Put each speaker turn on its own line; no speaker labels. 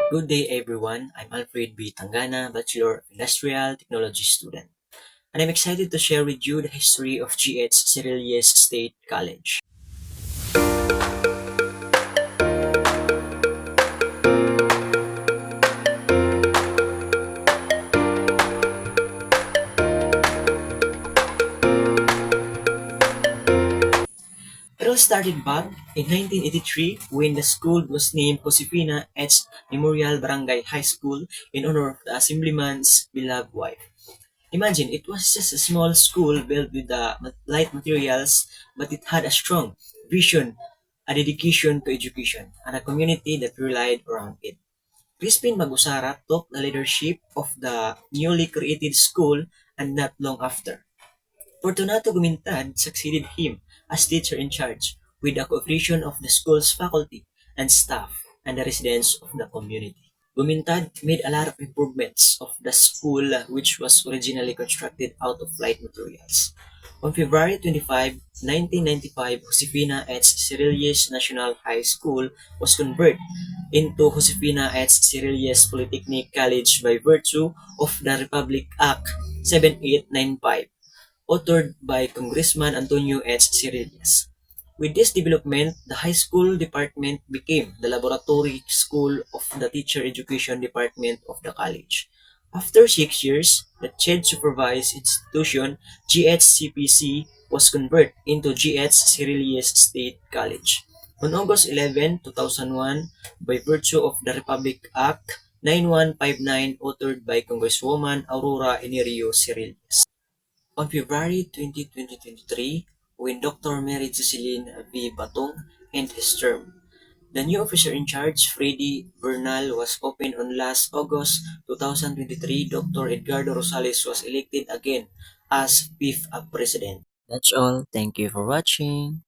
Good day everyone, I'm Alfred B. Tangana, Bachelor of Industrial Technology student, and I'm excited to share with you the history of GH Cerilles State College. It all started back in 1983 when the school was named Josefina H. Memorial Barangay High School in honor of the Assemblyman's beloved wife. Imagine, it was just a small school built with light materials, but it had a strong vision, a dedication to education, and a community that relied around it. Crispin Magusara took the leadership of the newly created school, and not long after, Fortunato Gumintad succeeded him as teacher in charge, with the cooperation of the school's faculty and staff and the residents of the community. Gumintad made a lot of improvements of the school, which was originally constructed out of light materials. On February 25, 1995, Josefina H. Cerilles National High School was converted into Josefina H. Cerilles Polytechnic College by virtue of the Republic Act 7895, authored by Congressman Antonio H. Cirillas. With this development, the high school department became the laboratory school of the teacher education department of the college. After 6 years, the CHED supervised institution, GHCPC, was converted into GH Cirillies State College. On August 11, 2001, by virtue of the Republic Act 9159, authored by Congresswoman Aurora Enerio Cirillas. On February 20, 2023, when Dr. Mary Jocelyn V. Batong ended his term, the new officer in charge, Freddy Bernal, was opened on last August 2023. Dr. Edgardo Rosales was elected again as fifth president. That's all. Thank you for watching.